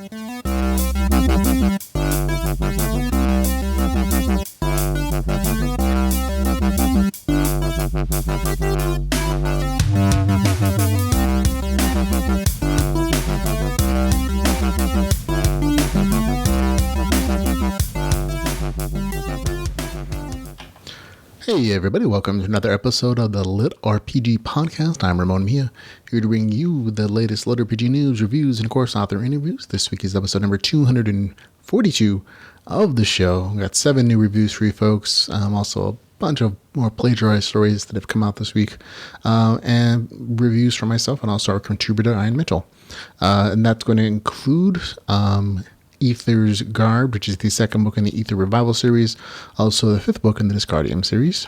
Hey everybody, welcome to another episode of the LitRPG podcast. I'm Ramon Mejia, here to bring you the latest LitRPG news, reviews, and of course author interviews. This week is episode number 242 of the show. We got 7 new reviews for you folks, also a bunch of more plagiarized stories that have come out this week, and reviews from myself and also our contributor, Ian Mitchell. And that's going to include Aether's Garb, which is the second book in the Aether Revival series, also the 5th book in the Disgardium series,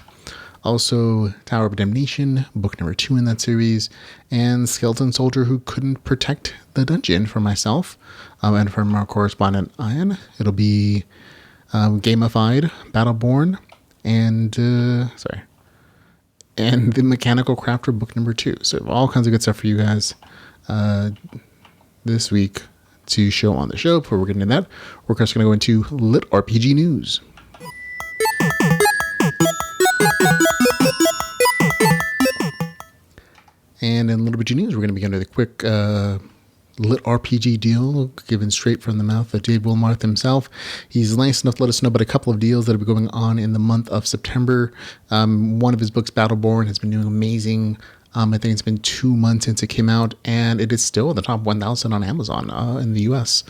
also Tower of Damnation, book number 2 in that series, and Skeleton Soldier Who Couldn't Protect the Dungeon for myself, and from our correspondent Ian. It'll be Gamified, Battleborn, and and the Mechanical Crafter, book number 2. So all kinds of good stuff for you guys this week to show on the show. Before we're getting into that, we're just going to go into LitRPG news. And in LitRPG news, we're going to begin with a quick LitRPG deal given straight from the mouth of Dave Wilmarth himself. He's nice enough to let us know about a couple of deals that will be going on in the month of September. One of his books, Battleborn, has been doing amazing. I think it's been 2 months since it came out, and it is still in the top 1,000 on Amazon in the US.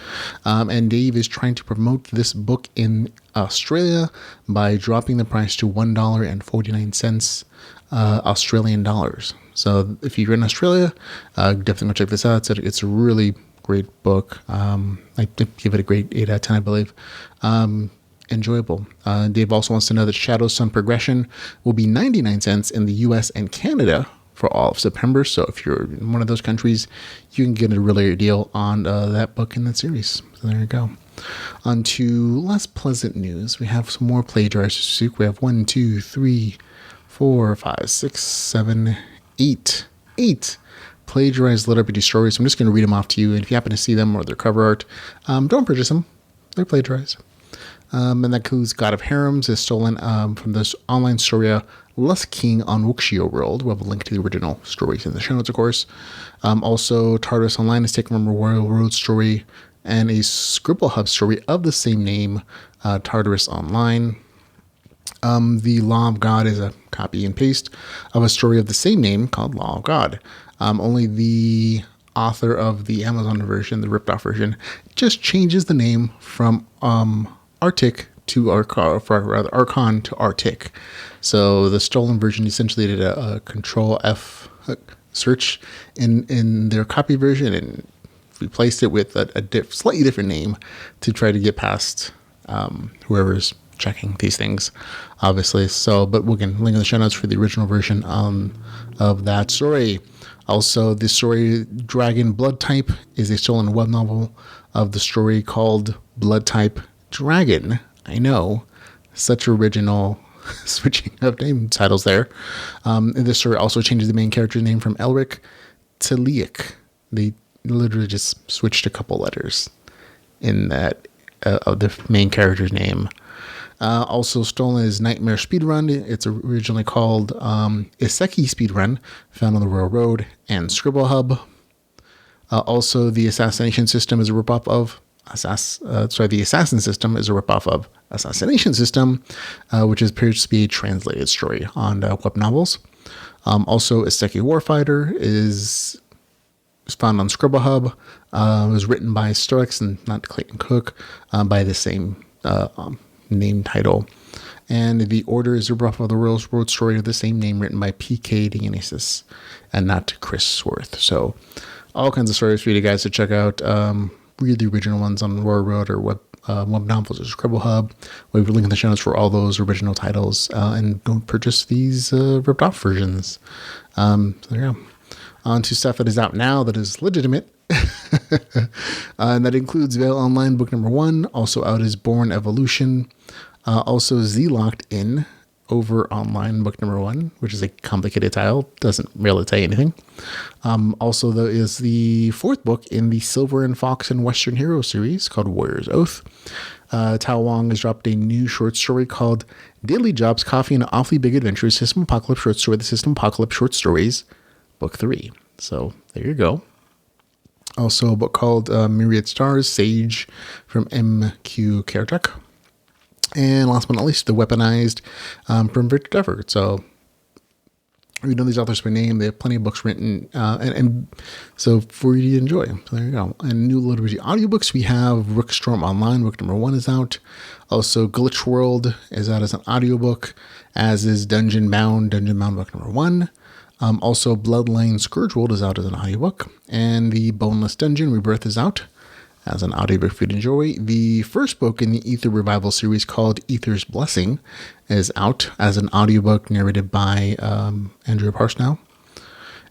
And Dave is trying to promote this book in Australia by dropping the price to $1.49 Australian dollars. So if you're in Australia, definitely go check this out. It's a really great book. I give it a great 8 out of 10, I believe. Enjoyable. Dave also wants to know that Shadow's Sun Progression will be 99 cents in the US and Canada for all of September. So if you're in one of those countries, you can get a really great deal on that book in that series. So there you go. On to less pleasant news. We have some more plagiarized this week. We have 1, 2, 3, 4, 5, 6, 7, 8 plagiarized LitRPG stories. So I'm just going to read them off to you. And if you happen to see them or their cover art, don't purchase them. They're plagiarized. And that includes God of Harems is stolen from this online story, Lust King on Wuxio World. We'll have a link to the original stories in the show notes, of course. Also, Tartarus Online is taken from a Royal Road story and a Scribble Hub story of the same name, Tartarus Online. The Law of God is a copy and paste of a story of the same name called Law of God. Only the author of the Amazon version, the ripped off version, just changes the name from Arctic to Archon to Arctic. So the stolen version essentially did a Control F search in their copy version and replaced it with a slightly different name to try to get past whoever's checking these things, obviously. So, but we can link in the show notes for the original version of that story. Also, the story Dragon Blood Type is a stolen web novel of the story called Blood Type Dragon. I know, such original switching of name titles there. And this story also changes the main character's name from Elric to Leik. They literally just switched a couple letters in that of the main character's name. Also stolen is Nightmare Speedrun. It's originally called Iseki Speedrun, found on the Royal Road and Scribble Hub. Also, the Assassination System is a ripoff of the Assassin System is a ripoff of Assassination System, which appears to be a translated story on web novels. Also, Iseki Warfighter is found on Scribble Hub. It was written by Stoics and not Clayton Cook, by the same name title. And The Order is a ripoff of the Royal Road story of the same name, written by P.K. Dionysus and not Chris Swarth. So all kinds of stories for you guys to check out. Read the original ones on Royal Road or web novels or Scribble Hub. We have a link in the show notes for all those original titles, and don't purchase these ripped off versions. So there you go. On to stuff that is out now that is legitimate. And that includes Veil Online book number 1. Also out is Born Evolution. Also Z Locked In Over Online, book number 1, which is a complicated title. Doesn't really say anything. Also, there is the 4th book in the Silver and Fox and Western Hero series called Warrior's Oath. Tao Wong has dropped a new short story called Daily Jobs, Coffee, and Awfully Big Adventures, System Apocalypse Short Story, The System Apocalypse Short Stories, book 3. So there you go. Also, a book called Myriad Stars, Sage from MQ Caretech. And last but not least, The Weaponized from Victor Deford. So, you know these authors by name. They have plenty of books written, and so for you to enjoy. So there you go. And new LitRPG audiobooks, we have Rookstorm Online, book number 1 is out. Also, Glitch World is out as an audiobook, as is Dungeon Bound book number 1. Also, Bloodline Scourge World is out as an audiobook. And the Boneless Dungeon Rebirth is out as an audiobook for you to enjoy. The first book in the Aether Revival series called Aether's Blessing is out as an audiobook narrated by Andrea Parsnow.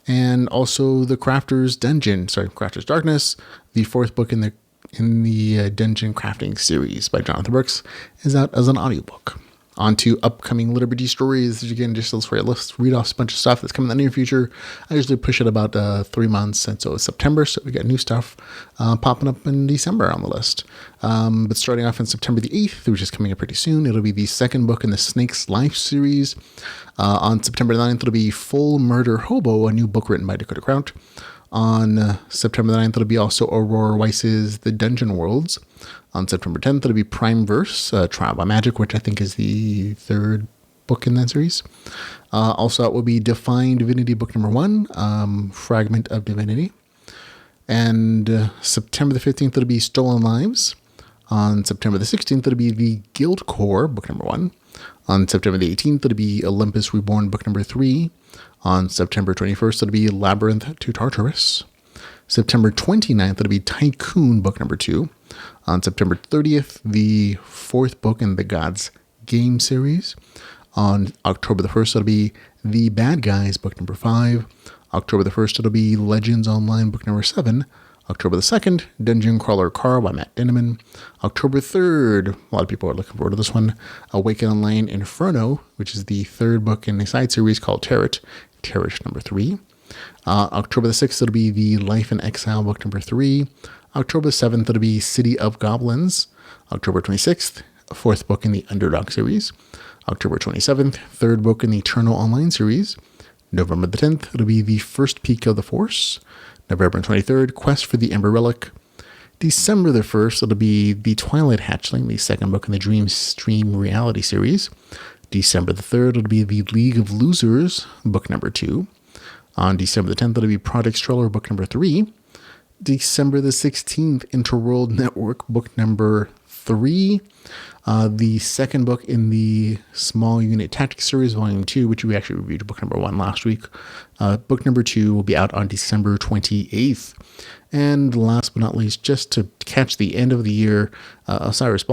And also the Crafter's Darkness, the 4th book in the Dungeon Crafting series by Jonathan Brooks, is out as an audiobook. On to upcoming LitRPG stories. Again, just let's read off a bunch of stuff that's coming in the near future. I usually push it about 3 months, and so it's September, so we got new stuff popping up in December on the list. But starting off on September the 8th, which is coming up pretty soon, it'll be the 2nd book in the Snake's Life series. On September 9th, it'll be Full Murder Hobo, a new book written by Dakota Kraut. On September 9th, it'll be also Aurora Weiss's The Dungeon Worlds. On September 10th, it'll be Prime Verse, Trial by Magic, which I think is the 3rd book in that series. Also, it will be Define Divinity, book number 1, Fragment of Divinity. And September the 15th, it'll be Stolen Lives. On September the 16th, it'll be The Guild Core, book number 1. On September the 18th, it'll be Olympus Reborn, book number 3. On September 21st, it'll be Labyrinth to Tartarus. September 29th, it'll be Tycoon, book number 2. On September 30th, the 4th book in the Gods Game series. On October the 1st, it'll be The Bad Guys, book number 5. October the 1st, it'll be Legends Online, book number 7. October the 2nd, Dungeon Crawler Carl by Matt Denneman. October 3rd, a lot of people are looking forward to this one, Awaken Online Inferno, which is the 3rd book in a side series called Territ number 3. October the 6th, it'll be The Life in Exile, book number 3. October 7th, it'll be City of Goblins. October 26th, 4th book in the Underdog series. October 27th, 3rd book in the Eternal Online series. November the 10th, it'll be The First Peak of the Force. November 23rd, Quest for the Ember Relic. December the 1st, it'll be The Twilight Hatchling, the 2nd book in the Dream Stream Reality series. December the 3rd, it'll be The League of Losers, book number 2. On December the 10th, it'll be Project Stroller, book number 3. December the 16th, Interworld Network, book number 3. The 2nd book in the Small Unit Tactics series, volume 2, which we actually reviewed book number 1 last week. Book number 2 will be out on December 28th. And last but not least, just to catch the end of the year, James Osiris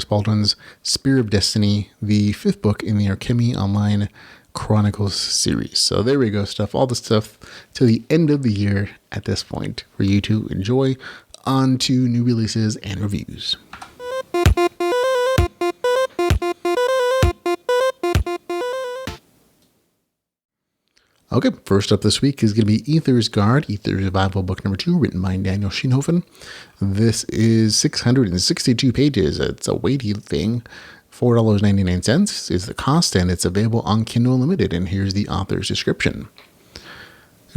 Baldwin's Spear of Destiny, the 5th book in the Alchemy Online Chronicles series. So there we go, all the stuff to the end of the year at this point for you to enjoy. On to new releases and reviews. Okay, first up this week is going to be Aether's Guard, Aether's Revival, book number 2, written by Daniel Scheenhofen. This is 662 pages. It's a weighty thing. $4.99 is the cost, and it's available on Kindle Unlimited. And here's the author's description.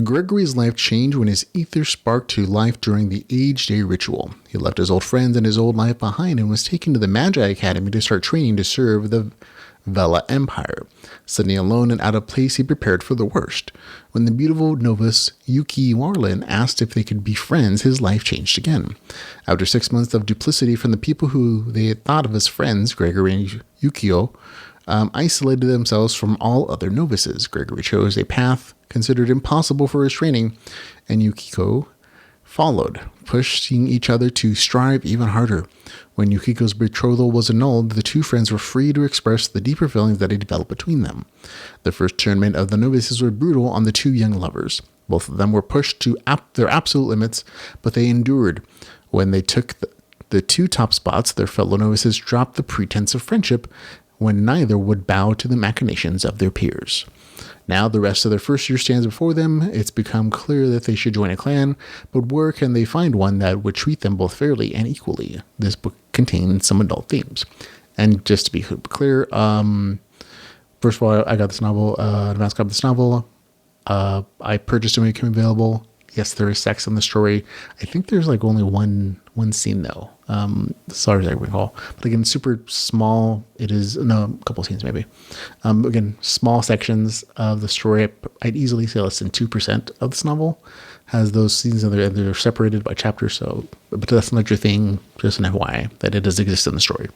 Gregory's life changed when his ether sparked to life during the Age Day ritual. He left his old friends and his old life behind and was taken to the Magi Academy to start training to serve the Vela Empire. Suddenly alone and out of place, he prepared for the worst. When the beautiful novice Yuki Warlin asked if they could be friends, his life changed again. After 6 months of duplicity from the people who they had thought of as friends, Gregory and Yukio isolated themselves from all other novices. Gregory chose a path considered impossible for his training, and Yukiko followed, pushing each other to strive even harder. When Yukiko's betrothal was annulled, the two friends were free to express the deeper feelings that had developed between them. The first tournament of the novices was brutal on the two young lovers. Both of them were pushed to their absolute limits, but they endured. When they took the two top spots, their fellow novices dropped the pretense of friendship. when neither would bow to the machinations of their peers. Now the rest of their first year stands before them. It's become clear that they should join a clan, but where can they find one that would treat them both fairly and equally? This book contains some adult themes. And just to be clear, first of all, I got this novel, advanced copy of this novel. I purchased it when it became available. Yes, there is sex in the story. I think there's like only one scene though. As far as I recall. But again, super small. It is, no, a couple scenes maybe. Again, small sections of the story. I'd easily say less than 2% of this novel has those scenes, and they're separated by chapters. So, but that's not your thing. Just an FYI that it does exist in the story.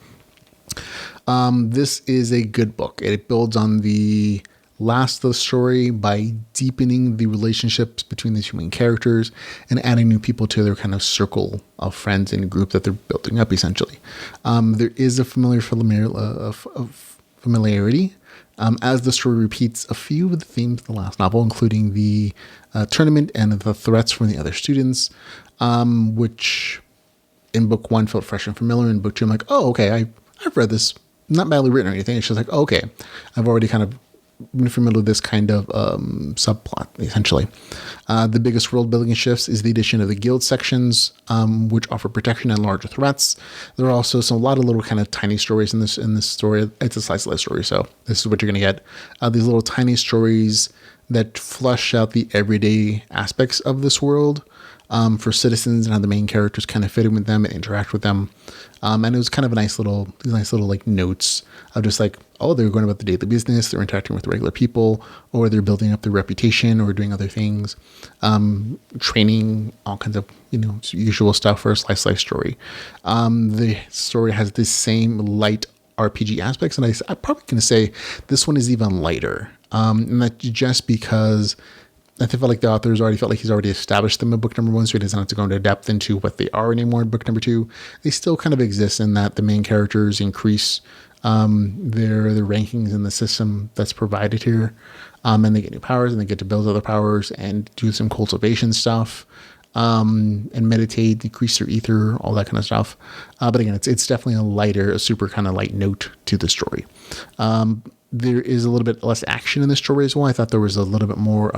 This is a good book. It builds on the last of the story by deepening the relationships between the two main characters and adding new people to their kind of circle of friends and group that they're building up, essentially. There is a familiarity as the story repeats a few of the themes of the last novel, including the tournament and the threats from the other students, which in book 1 felt fresh and familiar. In book 2, I'm like, oh, okay, I've read this. Not badly written or anything. It's just like, oh, okay, I've already kind of been familiar with this kind of subplot, essentially. The biggest world building shifts is the addition of the guild sections, which offer protection and larger threats. There are also a lot of little kind of tiny stories in this story. It's a slice of life story, so this is what you're going to get. These little tiny stories that flush out the everyday aspects of this world for citizens and how the main characters kind of fit in with them and interact with them. And it was kind of these nice little like notes of just like, oh, they're going about the daily business, they're interacting with regular people, or they're building up their reputation or doing other things, training, all kinds of, usual stuff for a slice of life story. The story has the same light RPG aspects, and I'm probably going to say this one is even lighter. And that's just because I felt like the author's already felt like he's already established them in book number 1, so he doesn't have to go into depth into what they are anymore in book number 2. They still kind of exist in that the main characters increase their rankings in the system that's provided here, and they get new powers, and they get to build other powers and do some cultivation stuff, and meditate, decrease their ether, all that kind of stuff. But again, it's definitely a super kind of light note to the story. There is a little bit less action in the story as well. I thought there was a little bit more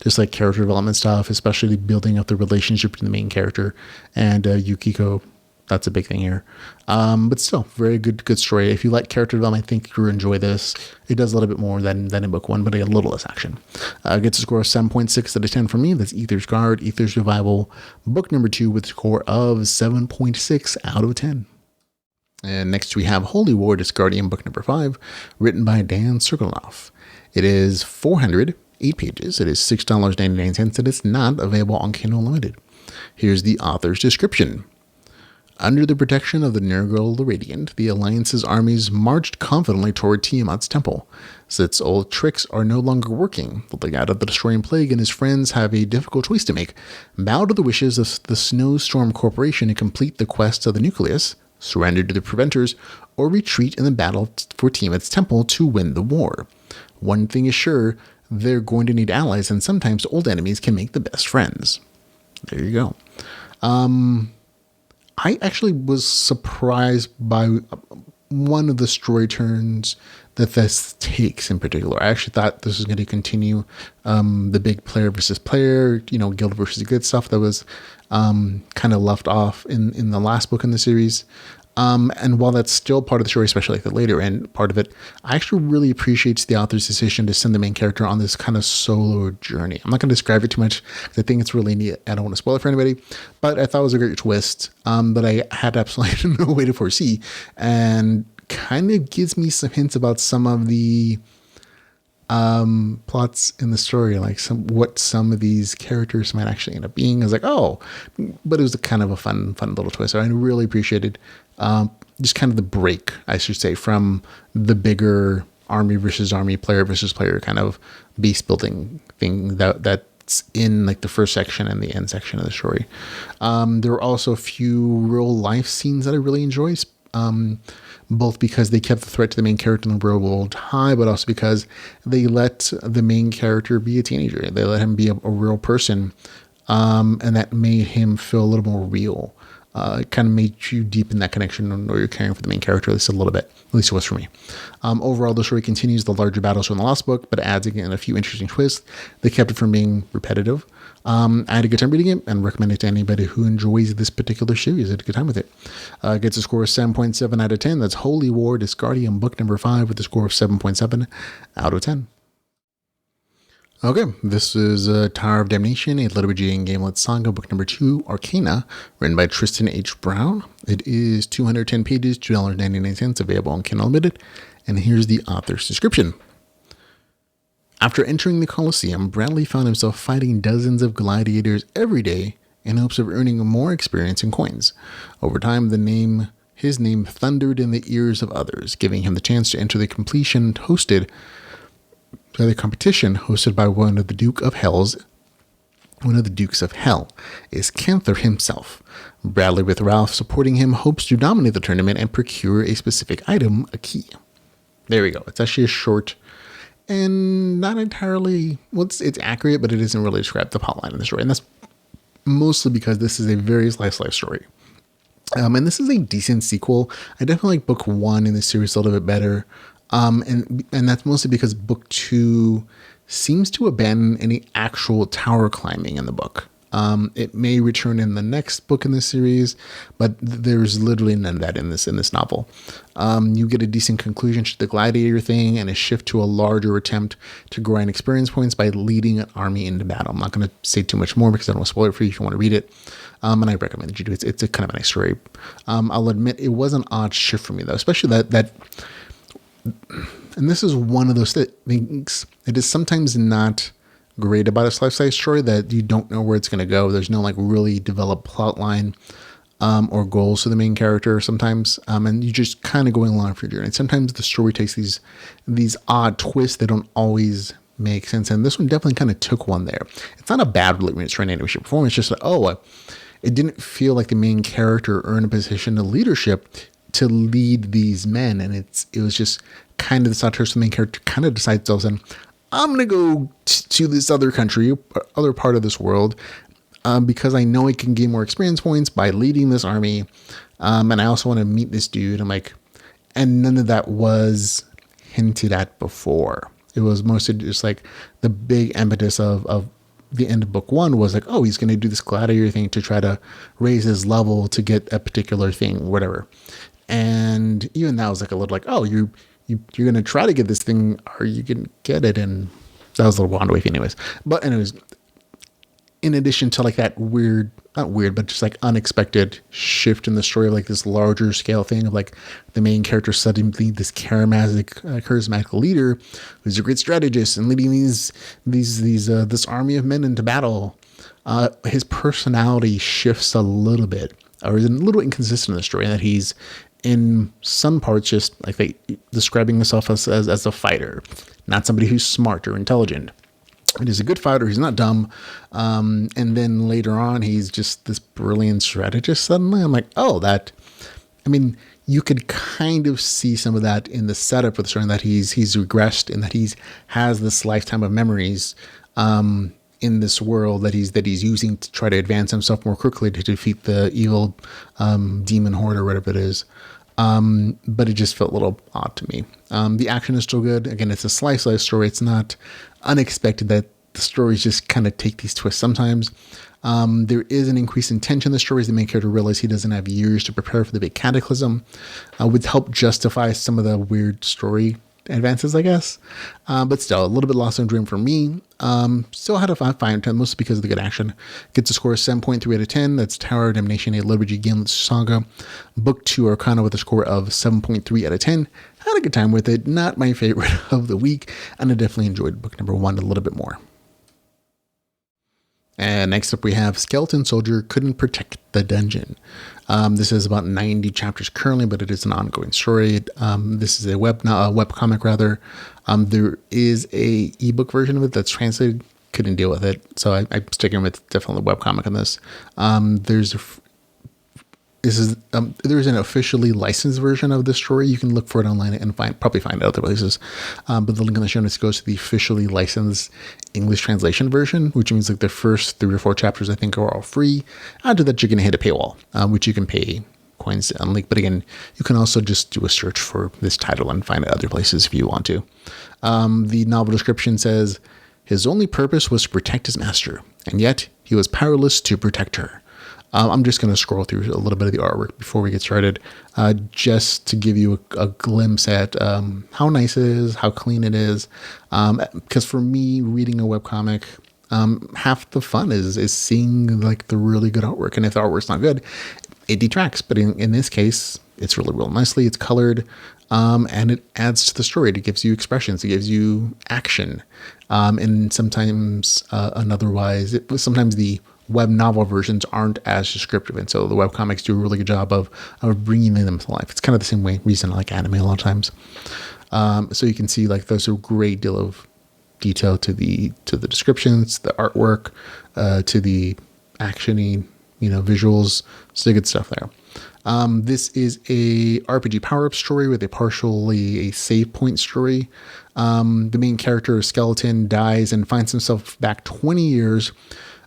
just like character development stuff, especially building up the relationship between the main character and Yukiko. That's a big thing here. But still, very good story. If you like character development, I think you'll enjoy this. It does a little bit more than in book 1, but a little less action. Gets a score of 7.6 out of 10 from me. That's Aether's Guard, Aether's Revival, book number 2 with a score of 7.6 out of 10. And next we have Holy War Disgardium, book number 5, written by Dan Circleoff. It is 408 pages. It is $6.99, and it's not available on Kindle Unlimited. Here's the author's description. Under the protection of the Nurgle the Radiant, the Alliance's armies marched confidently toward Tiamat's temple. Sith's old tricks are no longer working. The Legate of the Destroying Plague and his friends have a difficult choice to make. Bow to the wishes of the Snowstorm Corporation and complete the quest of the Nucleus, surrender to the Preventers, or retreat in the battle for Tiamat's temple to win the war. One thing is sure, they're going to need allies, and sometimes old enemies can make the best friends. There you go. I actually was surprised by one of the story turns that this takes in particular. I actually thought this was going to continue the big player versus player, guild versus good stuff that was kind of left off in the last book in the series. And while that's still part of the story, especially like the later end part of it, I actually really appreciate the author's decision to send the main character on this kind of solo journey. I'm not going to describe it too much because I think it's really neat. I don't want to spoil it for anybody, but I thought it was a great twist that I had absolutely no way to foresee, and kind of gives me some hints about some of the plots in the story, like what some of these characters might actually end up being. I was like, oh, but it was kind of a fun little twist. So I really appreciated just kind of the break, I should say, from the bigger army versus army, player versus player kind of base building thing that's in like the first section and the end section of the story. There were also a few real life scenes that I really enjoyed. Both because they kept the threat to the main character in the real world high, but also because they let the main character be a teenager. They let him be a real person, and that made him feel a little more real. it kind of made you deepen that connection, or you're caring for the main character at least a little bit. At least it was for me. Overall, the story continues the larger battles from the last book, but adds again a few interesting twists that kept it from being repetitive. I had a good time reading it and recommend it to anybody who enjoys this particular series. I had a good time with it. Gets a score of 7.7 out of 10. That's Holy War Disgardium, book number 5, with a score of 7.7 out of 10. Okay, this is Tower of Damnation, a LitRPG and GameLIT Saga, book number 2, Arcana, written by Tristan H. Brown. It is 210 pages, $2.99, available on Kindle Unlimited. And here's the author's description. After entering the Colosseum, Bradley found himself fighting dozens of gladiators every day in hopes of earning more experience and coins. Over time, his name thundered in the ears of others, giving him the chance to enter the competition hosted by one of the Dukes of Hell is Canther himself. Bradley, with Ralph supporting him, hopes to dominate the tournament and procure a specific item, a key. There we go. It's actually a short and not entirely, well, it's accurate, but it doesn't really describe the plotline of the story. And that's mostly because this is a very slice of life story. And this is a decent sequel. I definitely like book 1 in the series a little bit better. And that's mostly because book 2 seems to abandon any actual tower climbing in the book. It may return in the next book in the series, but there's literally none of that in this novel. You get a decent conclusion to the gladiator thing and a shift to a larger attempt to grind experience points by leading an army into battle. I'm not going to say too much more because I don't want to spoil it for you if you want to read it. And I recommend that you do. It's a kind of a nice story. I'll admit it was an odd shift for me though, especially that and this is one of those things that is sometimes not great about a slice story, that you don't know where it's going to go. There's no like really developed plot line or goals for the main character sometimes, and you're just kind of going along for your journey. Sometimes the story takes these odd twists that don't always make sense, and this one definitely kind of took one there. It's not a bad story in any way, shape, or form. It's just like, it didn't feel like the main character earned a position of leadership to lead these men, and it was just kind of this auteur, the main character kind of decides all of a sudden, I'm going to go to this other country, other part of this world, because I know I can gain more experience points by leading this army. And I also want to meet this dude. I'm like, and none of that was hinted at before. It was mostly just like the big impetus of the end of book 1 was like, oh, he's going to do this gladiator thing to try to raise his level to get a particular thing, whatever. And even that was like a little like, oh, you're going to try to get this thing. Are you going to get it? And that was a little wandering anyways. But anyways, in addition to like that not weird, but just like unexpected shift in the story of like this larger scale thing of like the main character suddenly this charismatic leader who's a great strategist and leading this army of men into battle. His personality shifts a little bit, or is a little inconsistent in the story, in that he's in some parts just like describing himself as a fighter, not somebody who's smart or intelligent. And he's a good fighter. He's not dumb. And then later on, he's just this brilliant strategist suddenly. I'm like, you could kind of see some of that in the setup of the story, in that he's regressed, and that has this lifetime of memories in this world that he's using to try to advance himself more quickly to defeat the evil demon horde or whatever it is. But it just felt a little odd to me. The action is still good. Again, it's a slice story. It's not unexpected that the stories just kind of take these twists sometimes. There is an increase in tension in the story as the main character realizes he doesn't have years to prepare for the big cataclysm, would help justify some of the weird story advances, I guess. But still, a little bit lost in dream for me. Still had a 5/10, mostly because of the good action. Gets a score of 7.3 out of 10. That's Tower of Damnation, a LitRPG GameLIT Saga. Book 2, Arcana, with a score of 7.3 out of 10. Had a good time with it. Not my favorite of the week, and I definitely enjoyed book number 1 a little bit more. And next up we have Skeleton Soldier Couldn't Protect the Dungeon. This is about 90 chapters currently, but it is an ongoing story. This is a web comic rather. There is a ebook version of it that's translated. Couldn't deal with it, so I'm sticking with definitely web comic on this. there's an officially licensed version of this story. You can look for it online and probably find it other places. But the link in the show notes goes to the officially licensed English translation version, which means like the first 3 or 4 chapters I think are all free. After that, you're going to hit a paywall, which you can pay coins on link. But again, you can also just do a search for this title and find it other places if you want to. The novel description says, his only purpose was to protect his master, and yet he was powerless to protect her. I'm just going to scroll through a little bit of the artwork before we get started, just to give you a glimpse at how nice it is, how clean it is. Because for me, reading a webcomic, half the fun is seeing like the really good artwork. And if the artwork's not good, it detracts. But in this case, it's really real nicely. It's colored, and it adds to the story. It gives you expressions. It gives you action. And sometimes sometimes the web novel versions aren't as descriptive, and so the web comics do a really good job of bringing them to life. It's kind of the same reason I like anime a lot of times. So you can see like there's a great deal of detail to the descriptions, the artwork, to the actiony, visuals. So good stuff there. This is a RPG power-up story with a save point story. The main character, Skeleton, dies and finds himself back 20 years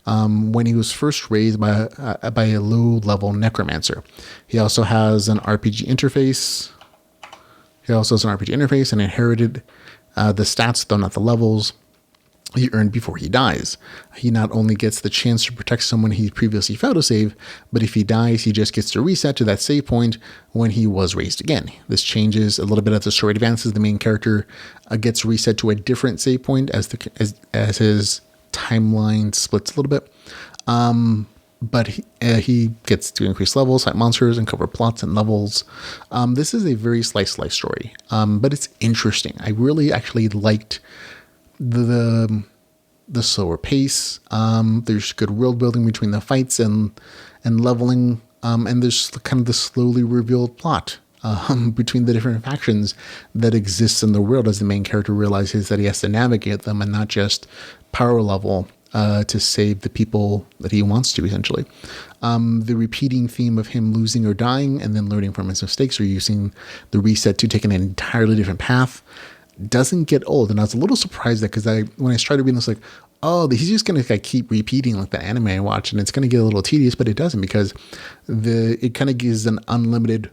when he was first raised by a low-level necromancer. He also has an RPG interface. And inherited the stats, though not the levels, he earned before he dies. He not only gets the chance to protect someone he previously failed to save, but if he dies, he just gets to reset to that save point when he was raised again. This changes a little bit as the story advances. The main character gets reset to a different save point as his timeline splits a little bit. But he gets to increase levels, fight monsters, and cover plots and levels. This is a very slice story, but it's interesting. I really actually liked the slower pace. There's good world building between the fights and leveling, and there's kind of the slowly revealed plot between the different factions that exists in the world as the main character realizes that he has to navigate them and not just power level to save the people that he wants to, essentially. The repeating theme of him losing or dying and then learning from his mistakes or using the reset to take an entirely different path doesn't get old. And I was a little surprised that because when I started reading this, like, oh, he's just going to keep repeating like the anime I watch, and it's going to get a little tedious, but it doesn't, because it kind of gives an unlimited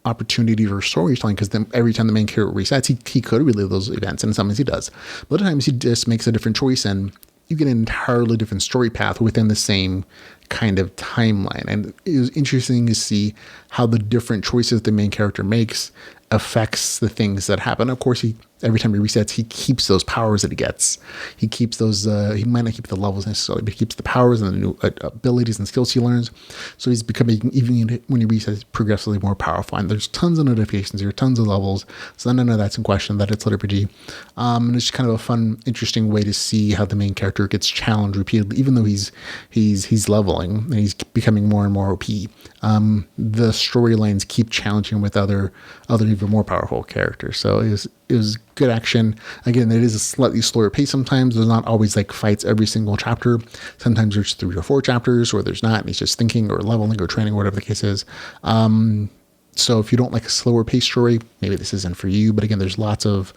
opportunity for storytelling, because then every time the main character resets, he could relive those events, and sometimes he does. But other times he just makes a different choice, and you get an entirely different story path within the same kind of timeline. And it was interesting to see how the different choices the main character makes affects the things that happen. Of course, every time he resets, he keeps those powers that he gets. He keeps those, he might not keep the levels necessarily, but he keeps the powers and the new abilities and skills he learns. So he's becoming, even when he resets, progressively more powerful. And there's tons of notifications here, tons of levels. So none of that's in question, that it's LitRPG. And it's kind of a fun, interesting way to see how the main character gets challenged repeatedly, even though he's leveling and he's becoming more and more OP. The storylines keep challenging with other even more powerful characters. So it was good action. Again, it is a slightly slower pace sometimes. There's not always like fights every single chapter. Sometimes there's 3 or 4 chapters where there's not, and he's just thinking or leveling or training, whatever the case is. So if you don't like a slower pace story, maybe this isn't for you. But again, there's lots of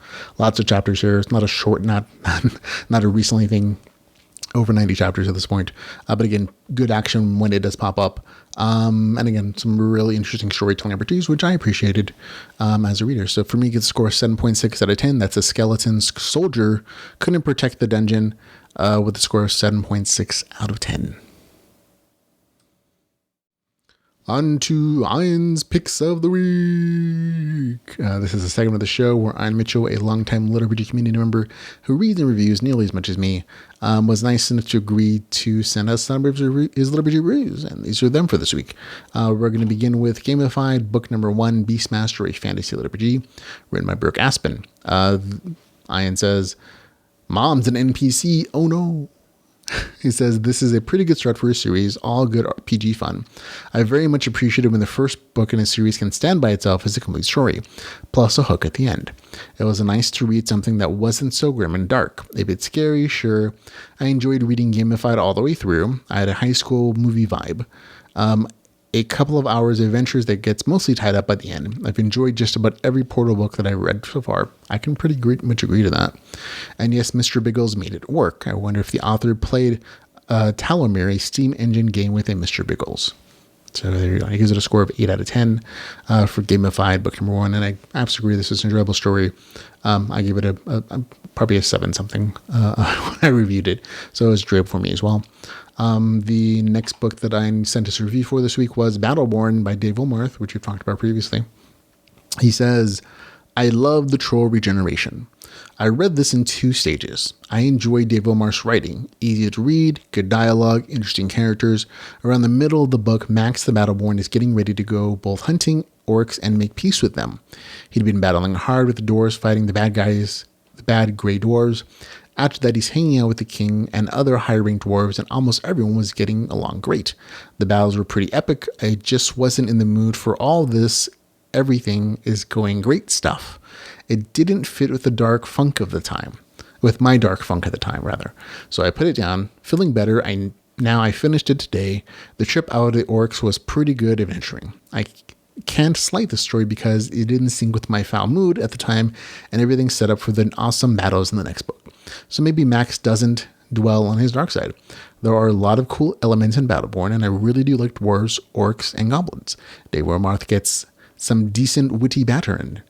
chapters here. It's not a short, not a recently thing. Over 90 chapters at this point. But again, good action when it does pop up. And again, some really interesting storytelling opportunities, which I appreciated as a reader. So for me, it gets a score 7.6 out of 10. That's a skeleton soldier couldn't protect the dungeon with a score of 7.6 out of 10. On to Ian's Picks of the Week. This is a segment of the show where Ian Mitchell, a longtime LitRPG community member who reads and reviews nearly as much as me, was nice enough to agree to send us some of his LitRPG reviews, and these are them for this week. We're going to begin with Gamified, book number 1, Beastmaster, a fantasy LitRPG, written by Brooke Aspen. Ian says, "Mom's an NPC, oh no." He says, "This is a pretty good start for a series, all good RPG fun. I very much appreciated when the first book in a series can stand by itself as a complete story, plus a hook at the end. It was nice to read something that wasn't so grim and dark. A bit scary, sure. I enjoyed reading Gamified all the way through. I had a high school movie vibe. a couple of hours of adventures that gets mostly tied up by the end. I've enjoyed just about every Portal book that I've read so far. I can pretty much agree to that. And yes, Mr. Biggles made it work. I wonder if the author played Talomere, a Steam engine game within Mr. Biggles. So there you go. He gives it a score of 8 out of 10 for Gamified, book number 1. And I absolutely agree. This is an enjoyable story. I give it probably a 7 something when I reviewed it. So it was enjoyable for me as well. The next book that I sent us a review for this week was Battleborn by Dave Wilmarth, which we've talked about previously. He says, I love the troll regeneration. I read this in 2 stages. I enjoy Dave Wilmarth's writing. Easy to read, good dialogue, interesting characters. Around the middle of the book, Max the Battleborn is getting ready to go both hunting orcs and make peace with them. He'd been battling hard with the dwarves, fighting the bad guys, the bad gray dwarves. After that, he's hanging out with the king and other high-ranked dwarves, and almost everyone was getting along great. The battles were pretty epic. I just wasn't in the mood for all this everything is going great stuff. It didn't fit with the dark funk of the time, with my dark funk at the time, rather. So I put it down, feeling better. Now I finished it today. The trip out of the orcs was pretty good adventuring. I can't slight the story because it didn't sync with my foul mood at the time, and everything's set up for the awesome battles in the next book. So maybe Max doesn't dwell on his dark side. There are a lot of cool elements in Battleborn, and I really do like dwarves, orcs, and goblins. Dave Wilmarth gets some decent witty banter in.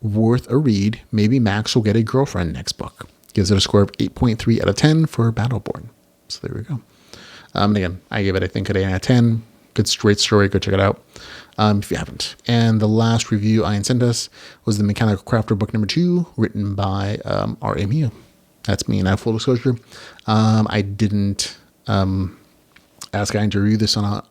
Worth a read. Maybe Max will get a girlfriend next book. Gives it a score of 8.3 out of 10 for Battleborn. So there we go. And again, I give it, I think, an 8 out of 10. Good, straight story. Go check it out if you haven't. And the last review Ian sent us was the Mechanical Crafter book number 2, written by R.A. Mejia. That's me, and I have full disclosure. I didn't ask Ian to review this on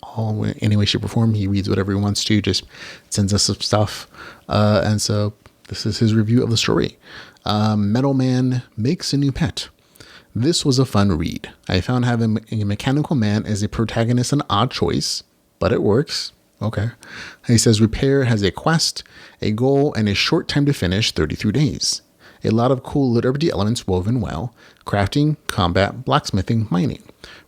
any way, shape, or form. He reads whatever he wants to, just sends us some stuff. And so this is his review of the story. Metal Man makes a new pet. This was a fun read. I found having a mechanical man as a protagonist an odd choice, but it works. Okay. He says Repair has a quest, a goal, and a short time to finish, 33 days. A lot of cool LitRPG elements woven well. Crafting, combat, blacksmithing, mining.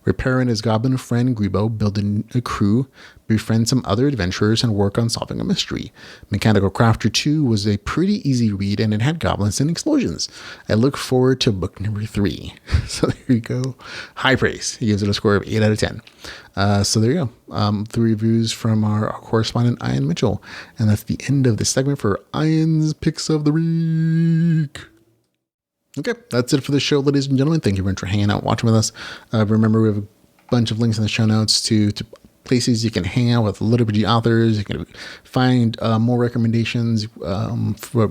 Repair and his goblin friend Grebo build a crew, befriend some other adventurers, and work on solving a mystery. Mechanical Crafter 2 was a pretty easy read, and it had goblins and explosions. I look forward to book number 3. So there you go. High praise. He gives it a score of 8 out of 10. So there you go. 3 reviews from our correspondent, Ian Mitchell. And that's the end of the segment for Ian's Picks of the Week. Okay, that's it for the show, ladies and gentlemen. Thank you very much for hanging out, watching with us. Remember, we have a bunch of links in the show notes to places you can hang out with LitRPG authors. You can find more recommendations for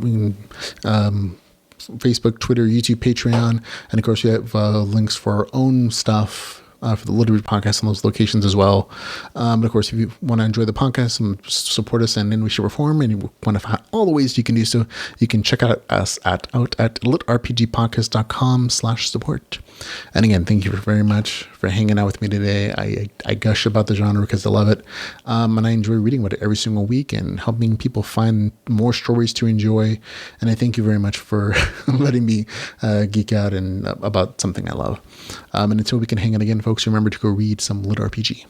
Facebook, Twitter, YouTube, Patreon. And of course, we have links for our own stuff for the LitRPG podcast on those locations as well. But of course, if you want to enjoy the podcast and support us in any way, shape, or form, and you want to find all the ways you can do so, you can check out us at litrpgpodcast.com/support. And again, thank you very much for hanging out with me today. I gush about the genre because I love it. And I enjoy reading about it every single week and helping people find more stories to enjoy. And I thank you very much for letting me geek out about something I love. And until we can hang out again, folks, remember to go read some LitRPG.